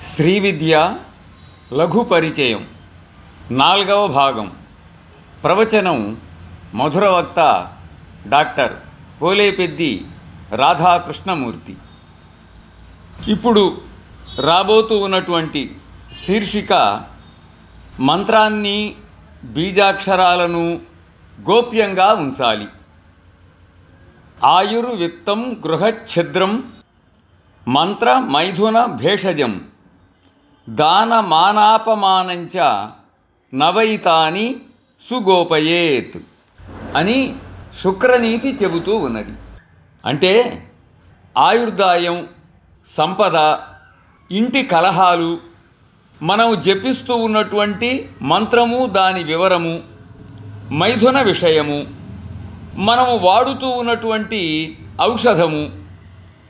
శ్రీ విద్య లఘు పరిచయం 4వ భాగం. ప్రవచనం మధురవక్త డాక్టర్ పోలేపెద్ది రాధాకృష్ణమూర్తి. ఇప్పుడు రాబోతూ ఉన్నటువంటి శీర్షిక మంత్రాన్ని బీజాక్షరాలను గోప్యంగా ఉంచాలి. ఆయుర్విత్తం గృహఛిద్రం మంత్ర మైథున భేషజం దానమానాపమానంచ నవైతాని సుగోపయేత్ అని శుక్రనీతి చెబుతూ ఉన్నది. అంటే ఆయుర్దాయం, సంపద, ఇంటి కలహాలు, మనం జపిస్తూ ఉన్నటువంటి మంత్రము, దాని వివరము, మైథున విషయము, మనము వాడుతూ ఉన్నటువంటి ఔషధము,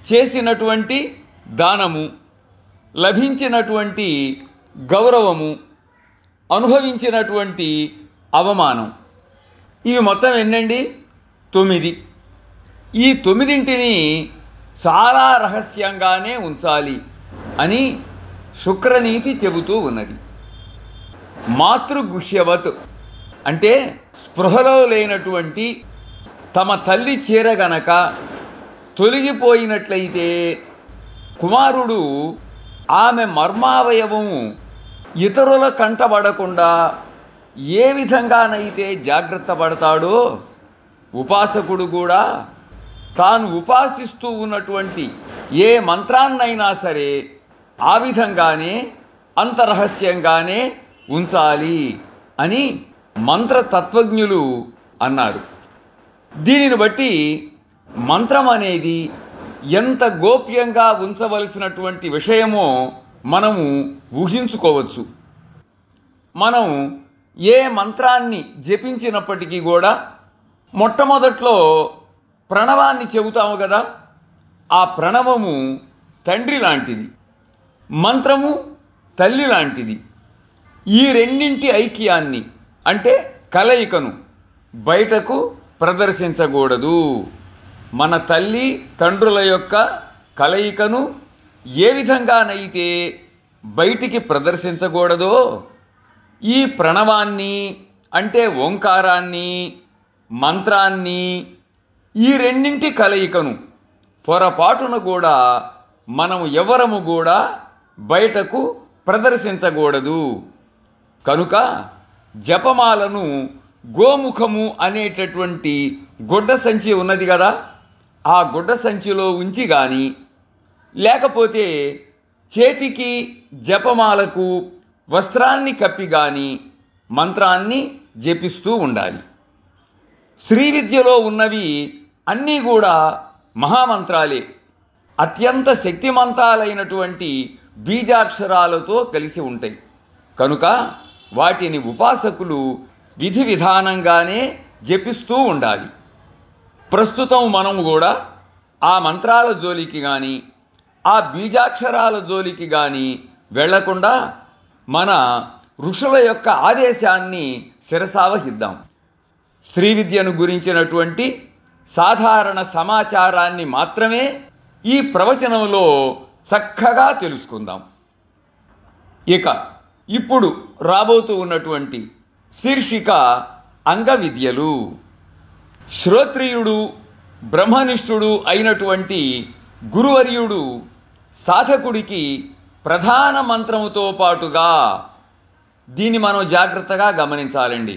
చేసినటువంటి దానము, లభించినటువంటి గౌరవము, అనుభవించినటువంటి అవమానం, ఇవి మొత్తం ఎన్నండి? 9. ఈ 9ంటిని చాలా రహస్యంగానే ఉంచాలి అని శుక్రనీతి చెబుతూ ఉన్నది. మాతృగుహ్యవత్ అంటే స్పృహలో లేనటువంటి తమ తల్లి చీర గనక తొలగిపోయినట్లయితే కుమారుడు ఆమె మర్మావయవము ఇతరుల కంటబడకుండా ఏ విధంగానైతే జాగ్రత్త పడతాడో, ఉపాసకుడు కూడా తాను ఉపాసిస్తూ ఉన్నటువంటి ఏ మంత్రాన్నైనా సరే ఆ విధంగానే అంతరహస్యంగానే ఉంచాలి అని మంత్రతత్వజ్ఞులు అన్నారు. దీనిని బట్టి మంత్రం అనేది ఎంత గోప్యంగా ఉంచవలసినటువంటి విషయమో మనము ఊహించుకోవచ్చు. మనం ఏ మంత్రాన్ని జపించినప్పటికీ కూడా మొట్టమొదట్లో ప్రణవాన్ని చెబుతాము కదా. ఆ ప్రణవము తండ్రి లాంటిది, మంత్రము తల్లి లాంటిది. ఈ రెండింటి ఐక్యాన్ని అంటే కలయికను బయటకు ప్రదర్శించకూడదు. మన తల్లి తండ్రుల యొక్క కలయికను ఏ విధంగానైతే బయటికి ప్రదర్శించకూడదో, ఈ ప్రణవాన్ని అంటే ఓంకారాన్ని, మంత్రాన్ని, ఈ రెండింటి కలయికను పొరపాటున కూడా మనము ఎవరము కూడా బయటకు ప్రదర్శించకూడదు. కనుక జపమాలను గోముఖము అనేటటువంటి గుడ్డ సంచి ఉన్నది కదా, ఆ గుడ్డ సంచిలో ఉంచి కానీ, లేకపోతే చేతికి జపమాలకు వస్త్రాన్ని కప్పి కానీ మంత్రాన్ని జపిస్తూ ఉండాలి. శ్రీ విద్యలో ఉన్నవి అన్నీ కూడా మహామంత్రాలే, అత్యంత శక్తిమంతాలైనటువంటి బీజాక్షరాలతో కలిసి ఉంటాయి. కనుక వాటిని ఉపాసకులు విధి విధానంగానే జపిస్తూ ఉండాలి. ప్రస్తుతం మనం కూడా ఆ మంత్రాల జోలికి కానీ ఆ బీజాక్షరాల జోలికి కానీ వెళ్లకుండా మన ఋషుల యొక్క ఆదేశాన్ని శిరసావహిద్దాం. శ్రీ విద్యను గురించినటువంటి సాధారణ సమాచారాన్ని మాత్రమే ఈ ప్రవచనంలో చక్కగా తెలుసుకుందాం. ఇప్పుడు రాబోతూ ఉన్నటువంటి శీర్షిక అంగవిద్యలు. శ్రోత్రియుడు, బ్రహ్మనిష్ఠుడు అయినటువంటి గురువర్యుడు సాధకుడికి ప్రధాన మంత్రముతో పాటుగా, దీన్ని మనం జాగ్రత్తగా గమనించాలండి,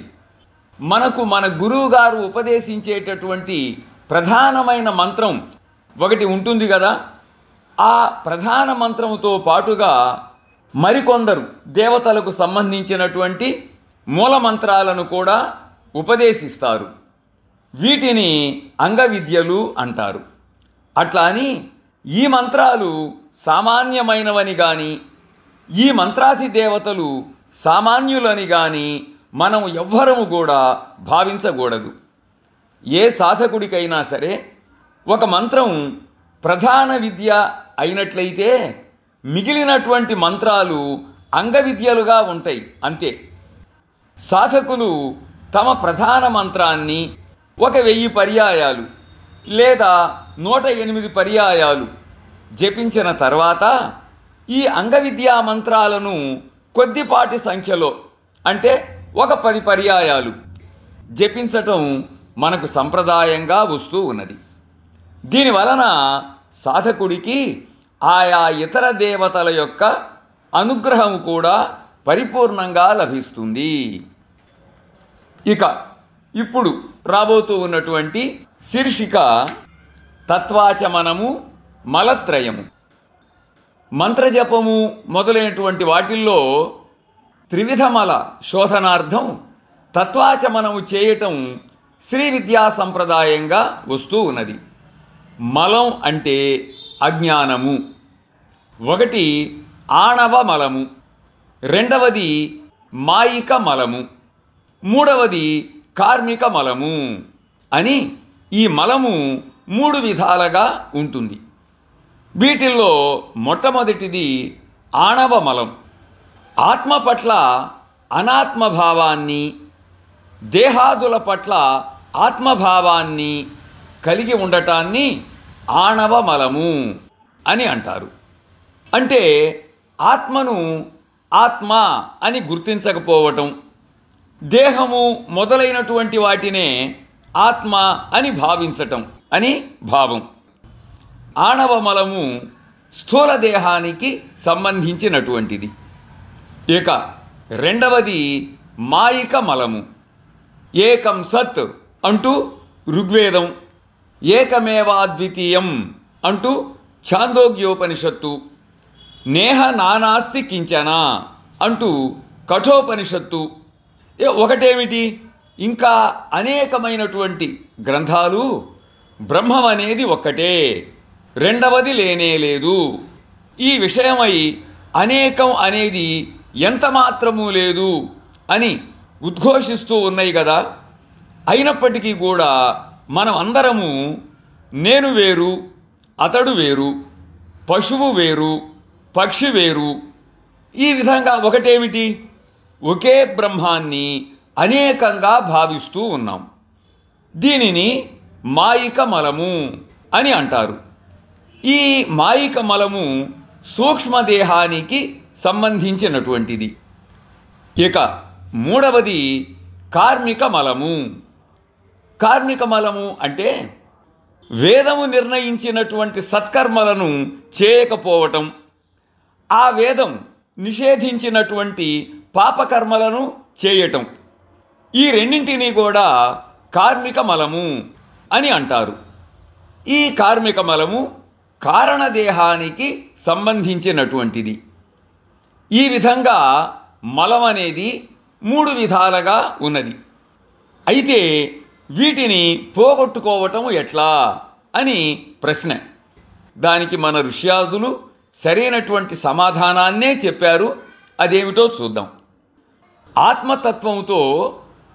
మనకు మన గురువు గారు ఉపదేశించేటటువంటి ప్రధానమైన మంత్రం ఒకటి ఉంటుంది కదా. ఆ ప్రధాన మంత్రముతో పాటుగా మరికొందరు దేవతలకు సంబంధించినటువంటి మూల మంత్రాలను కూడా ఉపదేశిస్తారు. వీటిని అంగవిద్యలు అంటారు. అట్లా అని ఈ మంత్రాలు సామాన్యమైనవని కానీ, ఈ మంత్రాది దేవతలు సామాన్యులని కానీ మనం ఎవ్వరము కూడా భావించకూడదు. ఏ సాధకుడికైనా సరే ఒక మంత్రం ప్రధాన విద్య అయినట్లయితే మిగిలినటువంటి మంత్రాలు అంగవిద్యలుగా ఉంటాయి, అంతే. సాధకులు తమ ప్రధాన మంత్రాన్ని 1000 పర్యాయాలు లేదా 108 పర్యాయాలు జపించిన తర్వాత ఈ అంగవిద్యా మంత్రాలను కొద్దిపాటి సంఖ్యలో అంటే ఒక 10 పర్యాయాలు జపించటం మనకు సంప్రదాయంగా వస్తూ ఉన్నది. దీనివలన సాధకుడికి ఆయా ఇతర దేవతల యొక్క అనుగ్రహం కూడా పరిపూర్ణంగా లభిస్తుంది. ఇక ఇప్పుడు రాబోతూ ఉన్నటువంటి శీర్షిక తత్వాచమనము, మలత్రయము. మంత్రజపము మొదలైనటువంటి వాటిల్లో త్రివిధ మల శోధనార్థం తత్వాచమనము చేయటం శ్రీ విద్యా సంప్రదాయంగా వస్తూ ఉన్నది. మలం అంటే అజ్ఞానము. ఒకటి ఆణవ మలము, రెండవది మాయిక మలము, మూడవది కార్మిక మలము అని ఈ మలము 3 విధాలుగా ఉంటుంది. వీటిల్లో మొట్టమొదటిది ఆణవ మలం. ఆత్మ పట్ల అనాత్మభావాన్ని, దేహాదుల పట్ల ఆత్మభావాన్ని కలిగి ఉండటాన్ని ఆణవ మలము అని అంటారు. అంటే ఆత్మను ఆత్మ అని గుర్తించకపోవటం, దేహము మొదలైనటువంటి వాటినే ఆత్మ అని భావించటం అని భావం. ఆణవ మలము స్థూల దేహానికి సంబంధించినటువంటిది. ఇక రెండవది మాయిక మలము. ఏకం సత్ అంటూ ఋగ్వేదం, ఏకమేవాద్వితీయం అంటూ ఛాందోగ్యోపనిషత్తు, నేహ నానాస్తి కించన అంటూ కఠోపనిషత్తు, ఒకటేమిటి ఇంకా అనేకమైనటువంటి గ్రంథాలు బ్రహ్మం అనేది ఒక్కటే, రెండవది లేనేలేదు, ఈ విషయమై అనేకం అనేది ఎంత మాత్రమూ లేదు అని ఉద్ఘోషిస్తూ ఉన్నాయి కదా. అయినప్పటికీ కూడా మనం అందరము నేను వేరు, అతడు వేరు, పశువు వేరు, పక్షి వేరు, ఈ విధంగా ఒకటేమిటి ఒకే బ్రహ్మాన్ని అనేకంగా భావిస్తూ ఉన్నాం. దీనిని మాయిక మలము అని అంటారు. ఈ మాయిక మలము సూక్ష్మదేహానికి సంబంధించినటువంటిది. ఇక మూడవది కార్మిక మలము. కార్మిక మలము అంటే వేదము నిర్ణయించినటువంటి సత్కర్మలను చేయకపోవటం, ఆ వేదం నిషేధించినటువంటి పాపకర్మలను చేయటం, ఈ రెండింటినీ కూడా కార్మిక మలము అని అంటారు. ఈ కార్మిక మలము కారణదేహానికి సంబంధించినటువంటిది. ఈ విధంగా మలం అనేది 3 విధాలుగా ఉన్నది. అయితే వీటిని పోగొట్టుకోవటం ఎట్లా అని ప్రశ్న. దానికి మన ఋష్యాదులు సరైనటువంటి సమాధానాన్నే చెప్పారు. అదేమిటో చూద్దాం. ఆత్మతత్వంతో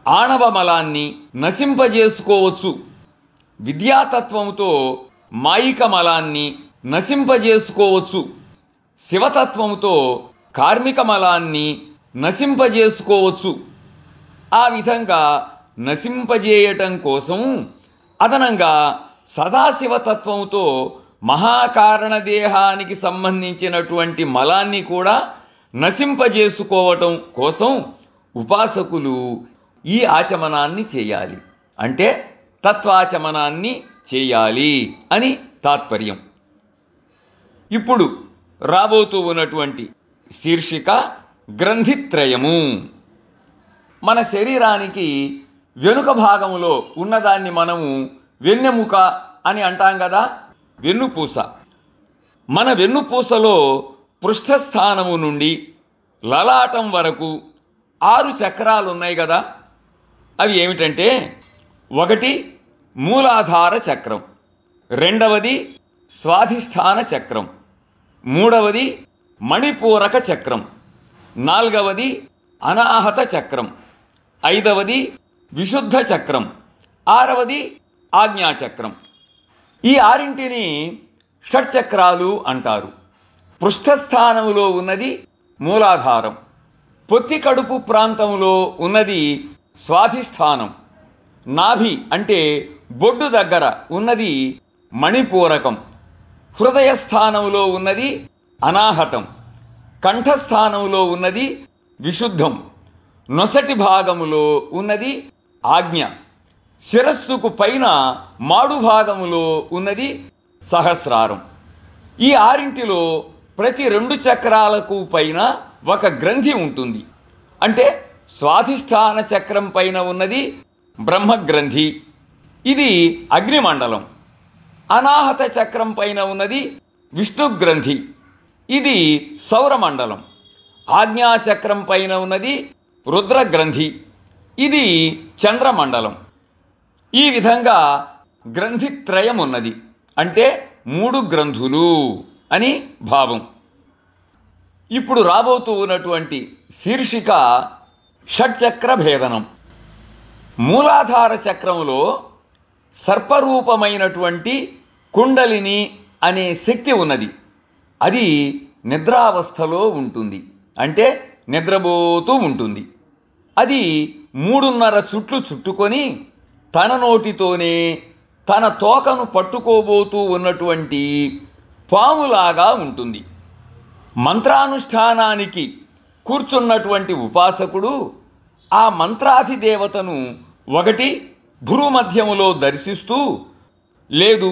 ఆణవ మలాన్ని నశింపజేసుకోవచ్చు, విద్యాతత్వంతో మాయిక మలాన్ని నశింపజేసుకోవచ్చు, శివతత్వంతో కార్మిక మలాన్ని నశింపజేసుకోవచ్చు. ఆ విధంగా నశింపజేయటం కోసం అదనంగా సదాశివతత్వంతో మహాకారణ దేహానికి సంబంధించినటువంటి మలాన్ని కూడా నశింపజేసుకోవటం కోసం ఉపాసకులు ఈ ఆచమనాన్ని చేయాలి, అంటే తత్వాచమనాన్ని చేయాలి అని తాత్పర్యం. ఇప్పుడు రాబోతూ ఉన్నటువంటి శీర్షిక గ్రంథిత్రయము. మన శరీరానికి వెనుక భాగంలో ఉన్నదాన్ని మనము వెన్నెముక అని అంటాం కదా, వెన్నుపూస. మన వెన్నుపూసలో పృష్ఠస్థానము నుండి లలాటం వరకు 6 చక్రాలు ఉన్నాయి కదా. అవి ఏమిటంటే, ఒకటి మూలాధార చక్రం, రెండవది స్వాధిష్టాన చక్రం, మూడవది మణిపూరక చక్రం, నాలుగవది అనాహత చక్రం, ఐదవది విశుద్ధ చక్రం, ఆరవది ఆజ్ఞాచక్రం. ఈ 6ంటిని షట్చక్రాలు అంటారు. పృష్ఠస్థానములో ఉన్నది మూలాధారం, పొత్తి కడుపు ప్రాంతంలో ఉన్నది స్వాధిష్టానం, నాభి అంటే బొడ్డు దగ్గర ఉన్నది మణిపూరకం, హృదయ స్థానంలో ఉన్నది అనాహతం, కంఠస్థానంలో ఉన్నది విశుద్ధం, నొసటి భాగములో ఉన్నది ఆజ్ఞ, శిరస్సుకు పైన మాడు భాగములో ఉన్నది సహస్రారం. ఈ ఆరింటిలో ప్రతి 2 చక్రాలకు పైన ఒక గ్రంథి ఉంటుంది. అంటే స్వాధిష్టాన చక్రం పైన ఉన్నది బ్రహ్మగ్రంథి, ఇది అగ్నిమండలం. అనాహత చక్రం పైన ఉన్నది విష్ణుగ్రంథి, ఇది సౌరమండలం. ఆజ్ఞాచక్రం పైన ఉన్నది రుద్రగ్రంథి, ఇది చంద్రమండలం. ఈ విధంగా గ్రంథిత్రయం ఉన్నది, అంటే 3 గ్రంథులు అని భావం. ఇప్పుడు రాబోతూ ఉన్నటువంటి శీర్షిక షట్చక్ర భేదనం. మూలాధార చక్రంలో సర్పరూపమైనటువంటి కుండలిని అనే శక్తి ఉన్నది. అది నిద్రావస్థలో ఉంటుంది, అంటే నిద్రపోతూ ఉంటుంది. అది 3.5 చుట్లు చుట్టుకొని తన నోటితోనే తన తోకను పట్టుకోబోతూ ఉన్నటువంటి పాములాగా ఉంటుంది. మంత్రానుష్ఠానానికి కూర్చున్నటువంటి ఉపాసకుడు ఆ మంత్రాధిదేవతను ఒకటి భ్రూమధ్యములో దర్శిస్తూ, లేదు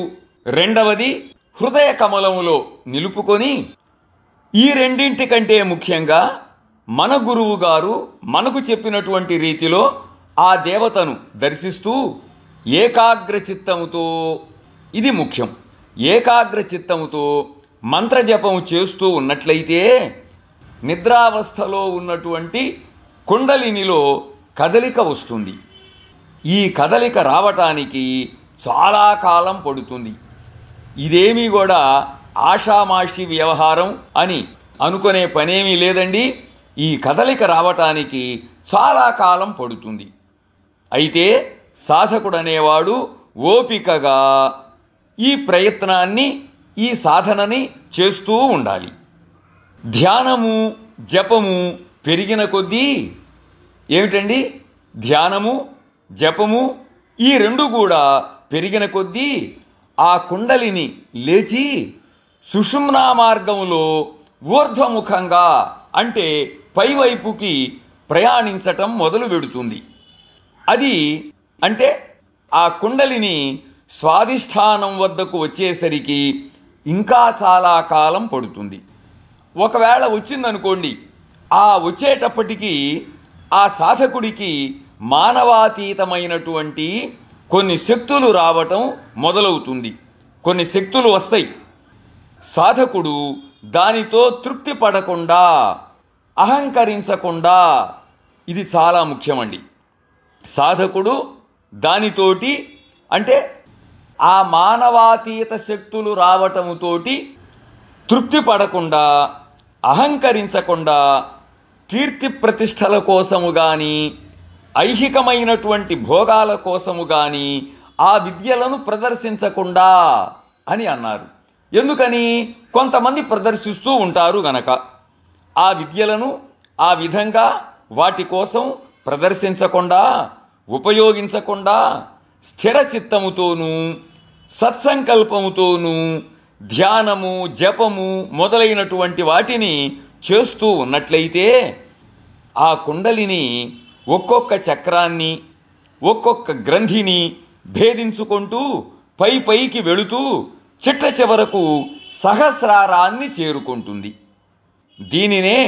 రెండవది హృదయ కమలములో నిలుపుకొని, ఈ రెండింటికంటే ముఖ్యంగా మన గురువు గారు మనకు చెప్పినటువంటి రీతిలో ఆ దేవతను దర్శిస్తూ ఏకాగ్ర చిత్తముతో, ఇది ముఖ్యం, ఏకాగ్ర చిత్తముతో మంత్రజపం చేస్తూ ఉన్నట్లయితే నిద్రావస్థలో ఉన్నటువంటి కుండలినిలో కదలిక వస్తుంది. ఈ కదలిక రావటానికి చాలా కాలం పడుతుంది. ఇదేమీ కూడా ఆషామాషి వ్యవహారం అని అనుకునే పనేమీ లేదండి. ఈ కదలిక రావటానికి చాలా కాలం పడుతుంది. అయితే సాధకుడనేవాడు ఓపికగా ఈ ప్రయత్నాన్ని, ఈ సాధనని చేస్తూ ఉండాలి. ధ్యానము జపము పెరిగిన కొద్దీ, ఏమిటండి ధ్యానము జపము, ఈ 2 కూడా పెరిగిన కొద్దీ ఆ కుండలిని లేచి సుషుమ్నా మార్గంలో ఊర్ధ్వముఖంగా, అంటే పైవైపుకి ప్రయాణించటం మొదలు పెడుతుంది. అది అంటే ఆ కుండలిని స్వాధిష్టానం వద్దకు వచ్చేసరికి ఇంకా చాలా కాలం పడుతుంది. ఒకవేళ వచ్చిందనుకోండి, ఆ వచ్చేటప్పటికీ ఆ సాధకుడికి మానవాతీతమైనటువంటి కొన్ని శక్తులు రావటం మొదలవుతుంది. కొన్ని శక్తులు వస్తాయి. సాధకుడు దానితో తృప్తి పడకుండా, అహంకరించకుండా, ఇది చాలా ముఖ్యమండి. సాధకుడు దానితోటి, అంటే ఆ మానవాతీత శక్తులు రావటముతోటి తృప్తి పడకుండా, అహంకరించకుండా, కీర్తి ప్రతిష్టల కోసము గాని, ఐహికమైనటువంటి భోగాల కోసము గాని ఆ విద్యలను ప్రదర్శించకుండా అని అన్నారు. ఎందుకని? కొంతమంది ప్రదర్శిస్తూ ఉంటారు గనక. ఆ విద్యలను ఆ విధంగా వాటి కోసం ప్రదర్శించకుండా, ఉపయోగించకుండా స్థిర చిత్తముతోనూ సత్సంకల్పముతోనూ ధ్యానము జపము మొదలైనటువంటి వాటిని చేస్తూ ఉన్నట్లయితే ఆ కుండలిని ఒక్కొక్క చక్రాన్ని, ఒక్కొక్క గ్రంథిని భేదించుకుంటూ పైకి వెళుతూ చిట్ట చివరకు సహస్రారాన్ని చేరుకుంటుంది. దీనినే,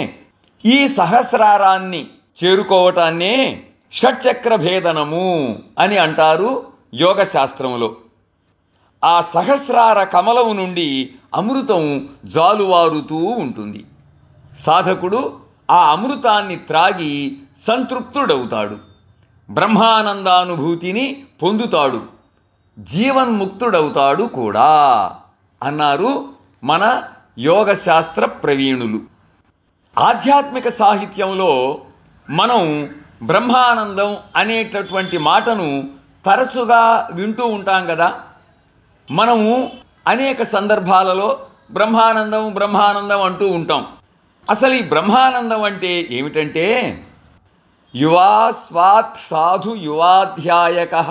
ఈ సహస్రారాన్ని చేరుకోవటాన్నే షట్చక్ర భేదనము అని అంటారు యోగ శాస్త్రంలో. ఆ సహస్రార కమలము నుండి అమృతం జాలువారుతూ ఉంటుంది. సాధకుడు ఆ అమృతాన్ని త్రాగి సంతృప్తుడవుతాడు, బ్రహ్మానందానుభూతిని పొందుతాడు, జీవన్ముక్తుడవుతాడు కూడా అన్నారు మన యోగ శాస్త్ర ప్రవీణులు. ఆధ్యాత్మిక సాహిత్యంలో మనం బ్రహ్మానందం అనేటటువంటి మాటను తరచుగా వింటూ ఉంటాం కదా. మనము అనేక సందర్భాలలో బ్రహ్మానందం బ్రహ్మానందం అంటూ ఉంటాం. అసలు ఈ బ్రహ్మానందం అంటే ఏమిటంటే, యువా స్వాత్ సాధు యువాధ్యాయకః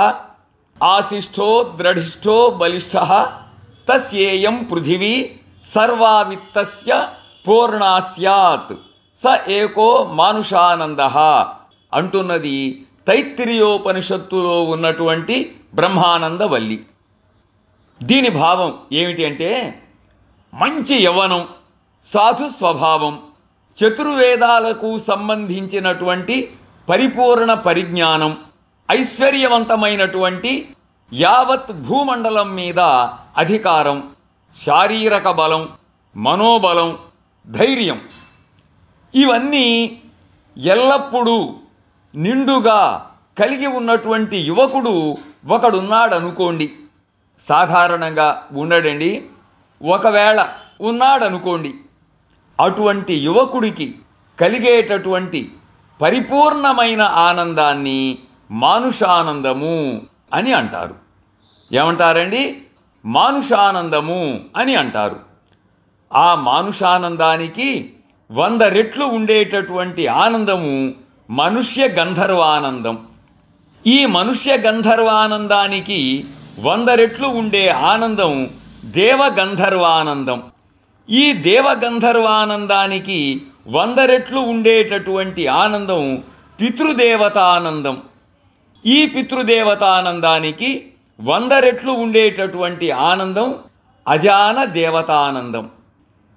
ఆశిష్టో ద్రఢిష్టో బలిష్ఠః తస్యేయం పృథివీ సర్వావిత్తస్య పూర్ణా స్యాత్ స ఏకో మానుషానందః అంటున్నది తైత్తిరీయోపనిషత్తులో ఉన్నటువంటి బ్రహ్మానంద వల్లి. దీని భావం ఏమిటి అంటే, మంచి యవ్వనం, సాధు స్వభావం, చతుర్వేదాలకు సంబంధించినటువంటి పరిపూర్ణ పరిజ్ఞానం, ఐశ్వర్యవంతమైనటువంటి యావత్ భూమండలం మీద అధికారం, శారీరక బలం, మనోబలం, ధైర్యం, ఇవన్నీ ఎల్లప్పుడూ నిండుగా కలిగి ఉన్నటువంటి యువకుడు ఒకడున్నాడనుకోండి. సాధారణంగా ఉండడండి, ఒకవేళ ఉన్నాడనుకోండి. అటువంటి యువకుడికి కలిగేటటువంటి పరిపూర్ణమైన ఆనందాన్ని మానుషానందము అని అంటారు. ఏమంటారండి? మానుషానందము అని అంటారు. ఆ మానుషానందానికి 100 రెట్లు ఉండేటటువంటి ఆనందము మనుష్య గంధర్వానందం. ఈ మనుష్య గంధర్వానందానికి 100 రెట్లు ఉండే ఆనందం దేవగంధర్వానందం. ఈ దేవగంధర్వానందానికి 100 రెట్లు ఉండేటటువంటి ఆనందం పితృదేవతానందం. ఈ పితృదేవతానందానికి 100 రెట్లు ఉండేటటువంటి ఆనందం అజాన దేవతానందం.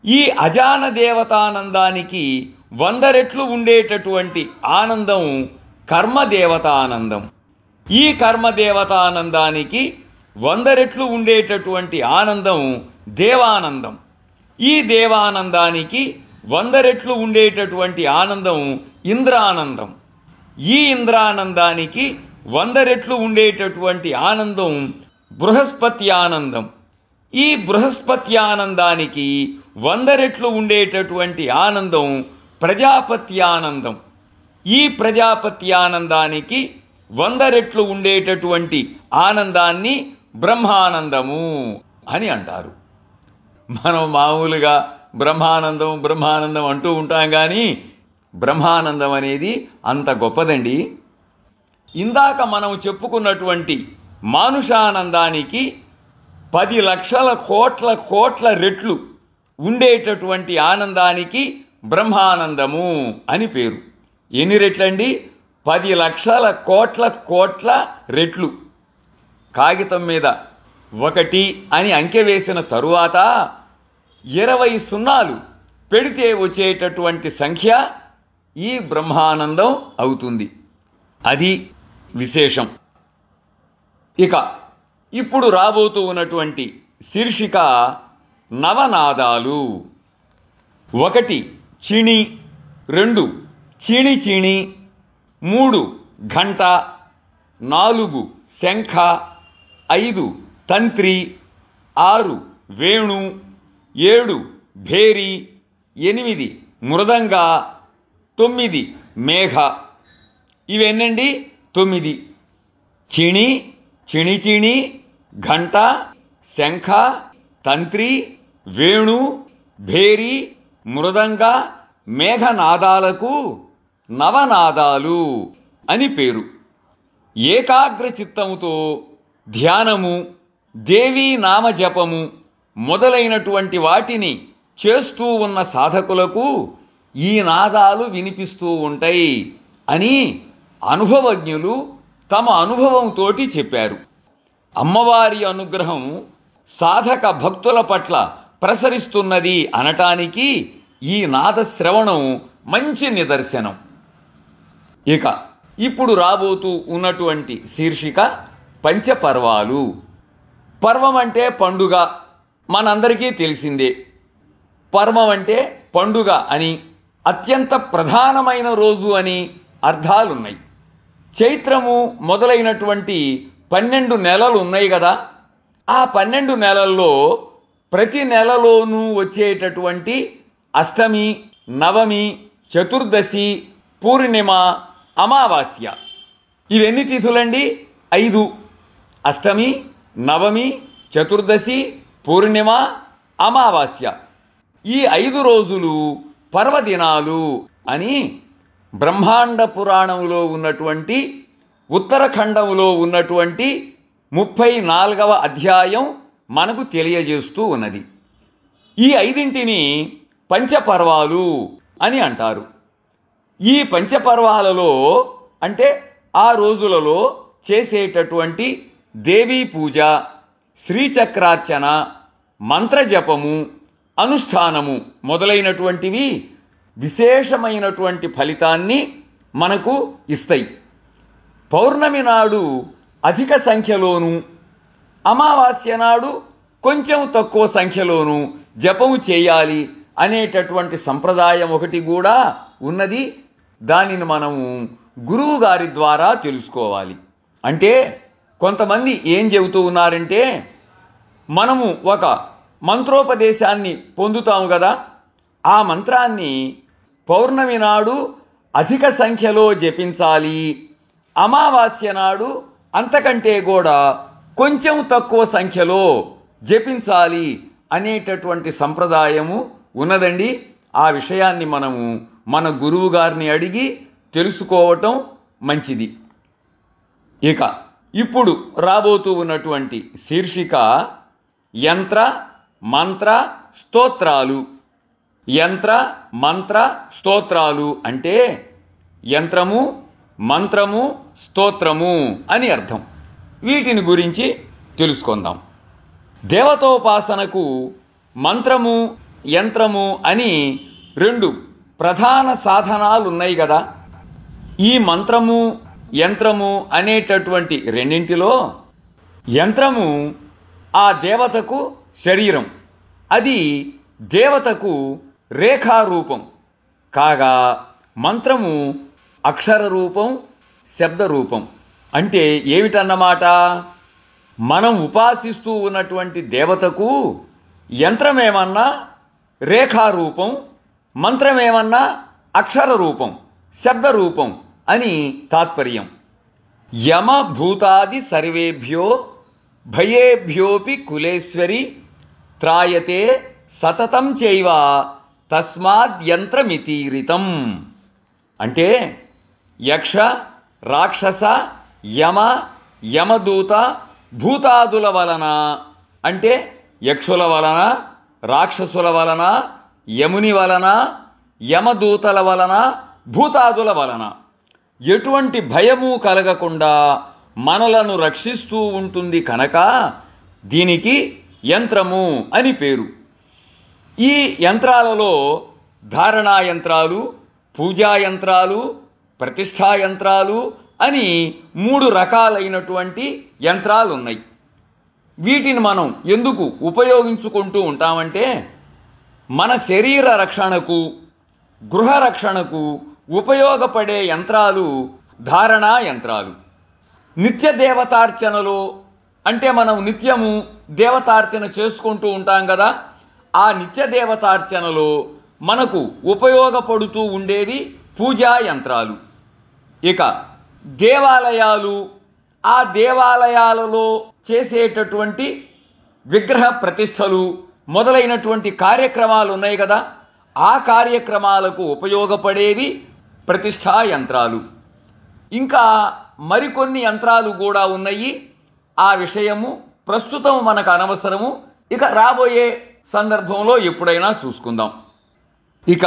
ఈ అజాన దేవతానందానికి 100 రెట్లు ఉండేటటువంటి ఆనందం కర్మదేవతానందం. ఈ కర్మదేవతానందానికి 100 రెట్లు ఉండేటటువంటి ఆనందం దేవానందం. ఈ దేవానందానికి 100 రెట్లు ఉండేటటువంటి ఆనందం ఇంద్రానందం. ఈ ఇంద్రానందానికి 100 రెట్లు ఉండేటటువంటి ఆనందం బృహస్పత్యానందం. ఈ బృహస్పత్యానందానికి 100 రెట్లు ఉండేటటువంటి ఆనందం ప్రజాపత్యానందం. ఈ ప్రజాపత్యానందానికి 100 రెట్లు ఉండేటటువంటి ఆనందాన్ని బ్రహ్మానందము అని అంటారు. మనం మామూలుగా బ్రహ్మానందం బ్రహ్మానందం అంటూ ఉంటాం, కానీ బ్రహ్మానందం అనేది అంత గొప్పదండి. ఇందాక మనం చెప్పుకున్నటువంటి మానుషానందానికి 10 లక్షల కోట్ల రెట్లు ఉండేటటువంటి ఆనందానికి బ్రహ్మానందము అని పేరు. ఎన్ని రెట్లండి? 10 లక్షల కోట్ల రెట్లు. కాగితం మీద 1 అని అంకె వేసిన తరువాత 20 సున్నాలు పెడితే వచ్చేటటువంటి సంఖ్య ఈ బ్రహ్మానందం అవుతుంది. అది విశేషం. ఇక ఇప్పుడు రాబోతూ ఉన్నటువంటి శీర్షిక నవనాదాలు. 1 చిణి, 2 చీణి చీణి, 3 ఘంట, 4 శంఖ, 5 తంత్రి, 6 వేణు, 7 భేరి, 8 మృదంగ, 9 మేఘ. ఇవెన్నండి? 9. చిణి, చిణి చిణి, ఘంట, శంఖ, తంత్రి, వేణు, భేరి, మృదంగ, మేఘనాదాలకు నవనాదాలు అని పేరు. ఏకాగ్ర చిత్తముతో ధ్యానము, దేవీ నామజపము మొదలైనటువంటి వాటిని చేస్తూ ఉన్న సాధకులకు ఈ నాదాలు వినిపిస్తూ ఉంటాయి అని అనుభవజ్ఞులు తమ అనుభవంతోటి చెప్పారు. అమ్మవారి అనుగ్రహం సాధక భక్తుల పట్ల ప్రసరిస్తున్నది అనటానికి ఈ నాదశ్రవణం మంచి నిదర్శనం. ఇక ఇప్పుడు రాబోతూ ఉన్నటువంటి శీర్షిక పంచపర్వాలు. పర్వం అంటే పండుగ, మనందరికీ తెలిసిందే. పర్వం అంటే పండుగ అని, అత్యంత ప్రధానమైన రోజు అని అర్థాలున్నాయి. చైత్రము మొదలైనటువంటి 12 నెలలు ఉన్నాయి కదా. ఆ 12 నెలల్లో ప్రతి నెలలోనూ వచ్చేటటువంటి అష్టమి, నవమి, చతుర్దశి, పూర్ణిమ, అమావాస్య, ఇవెన్ని తిథులండి? 5. అష్టమి, నవమి, చతుర్దశి, పూర్ణిమ, అమావాస్య, ఈ 5 రోజులు పర్వదినాలు అని బ్రహ్మాండ పురాణంలో ఉన్నటువంటి ఉత్తరఖండంలో ఉన్నటువంటి 34వ అధ్యాయం మనకు తెలియజేస్తూ ఉన్నది. ఈ 5ంటిని పంచపర్వాలు అని అంటారు. ఈ పంచపర్వాలలో అంటే ఆ రోజులలో చేసేటటువంటి దేవీ పూజ, శ్రీచక్రార్చన, మంత్రజపము, అనుష్ఠానము మొదలైనటువంటివి విశేషమైనటువంటి ఫలితాన్ని మనకు ఇస్తాయి. పౌర్ణమి నాడు అధిక సంఖ్యలోనూ, అమావాస్య నాడు కొంచెం తక్కువ సంఖ్యలోనూ జపము చేయాలి అనేటటువంటి సంప్రదాయం ఒకటి కూడా ఉన్నది. దానిని మనము గురువు గారి ద్వారా తెలుసుకోవాలి. అంటే కొంతమంది ఏం చెబుతూ ఉన్నారంటే, మనము ఒక మంత్రోపదేశాన్ని పొందుతాము కదా, ఆ మంత్రాన్ని పౌర్ణమి నాడు అధిక సంఖ్యలో జపించాలి, అమావాస్య నాడు అంతకంటే కూడా కొంచెం తక్కువ సంఖ్యలో జపించాలి అనేటటువంటి సంప్రదాయము ఉన్నదండి. ఆ విషయాన్ని మనము మన గురువు గారిని అడిగి తెలుసుకోవటం మంచిది. ఇక ఇప్పుడు రాబోతూ ఉన్నటువంటి శీర్షిక యంత్ర మంత్ర స్తోత్రాలు. యంత్ర మంత్ర స్తోత్రాలు అంటే యంత్రము, మంత్రము, స్తోత్రము అని అర్థం. వీటిని గురించి తెలుసుకుందాం. దేవతోపాసనకు మంత్రము, యంత్రము అని రెండు ప్రధాన సాధనాలు ఉన్నాయి కదా. ఈ మంత్రము, యంత్రము అనేటటువంటి రెండింటిలో యంత్రము ఆ దేవతకు శరీరం, అది దేవతకు రేఖారూపం కాగా, మంత్రము అక్షర రూపం, శబ్ద రూపం. అంటే ఏమిటన్నమాట, మనం ఉపాసిస్తూ ఉన్నటువంటి దేవతకు యంత్రమేమన్నా రేఖారూపం, మంత్రమేమన్నా అక్షర రూపం, శబ్ద రూపం అని తాత్పర్యం. యమ భూతాది సర్వేభ్యో భయేభ్యోపి కులేశ్వరి త్రాయతే సతతం చైవ తస్మాద్యంత్రమితీరితం. అంటే యక్ష, రాక్షస, యమ, యమదూత, భూతాదుల వలన, అంటే యక్షుల వలన, రాక్షసుల వలన, యముని వలన, యమదూతల వలన, భూతాదుల వలన ఎటువంటి భయము కలగకుండా మనలను రక్షిస్తూ ఉంటుంది కనుక దీనికి యంత్రము అని పేరు. ఈ యంత్రాలలో ధారణా యంత్రాలు, పూజా యంత్రాలు, ప్రతిష్ఠా యంత్రాలు అని 3 రకాలైనటువంటి యంత్రాలు ఉన్నాయి. వీటిని మనం ఎందుకు ఉపయోగించుకుంటూ ఉంటామంటే, మన శరీర రక్షణకు, గృహ రక్షణకు ఉపయోగపడే యంత్రాలు ధారణా యంత్రాలు. నిత్య దేవతార్చనలో అంటే మనం నిత్యము దేవతార్చన చేసుకుంటూ ఉంటాం కదా, ఆ నిత్య దేవతార్చనలో మనకు ఉపయోగపడుతూ ఉండేవి పూజా యంత్రాలు. ఇక దేవాలయాలు, ఆ దేవాలయాలలో చేసేటటువంటి విగ్రహ ప్రతిష్టలు మొదలైనటువంటి కార్యక్రమాలు ఉన్నాయి కదా, ఆ కార్యక్రమాలకు ఉపయోగపడేవి ప్రతిష్ఠా యంత్రాలు. ఇంకా మరికొన్ని యంత్రాలు కూడా ఉన్నాయి. ఆ విషయము ప్రస్తుతం మనకు అనవసరము, ఇక రాబోయే సందర్భంలో ఎప్పుడైనా చూసుకుందాం. ఇక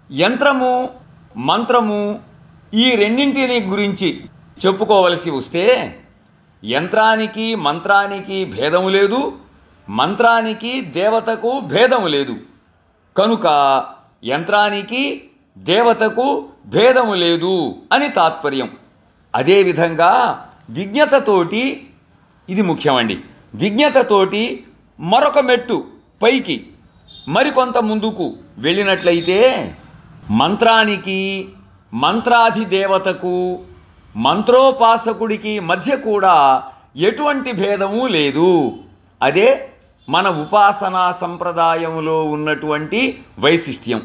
యంత్రము, మంత్రము ఈ రెండింటిని గురించి చెప్పుకోవలసి వస్తే, యంత్రానికి మంత్రానికి భేదము లేదు, మంత్రానికి దేవతకు భేదము లేదు. కనుక యంత్రానికి దేవతకు భేదము లేదు అని తాత్పర్యం. అదేవిధంగా విజ్ఞతతోటి, ఇది ముఖ్యమండి, విజ్ఞతతోటి మరొక మెట్టు పైకి మరికొంత ముందుకు వెళ్ళినట్లయితే మంత్రానికి, మంత్రాధిదేవతకు, మంత్రోపాసకుడికి మధ్య కూడా ఎటువంటి భేదము లేదు. అదే మన ఉపాసనా సంప్రదాయంలో ఉన్నటువంటి వైశిష్ట్యం.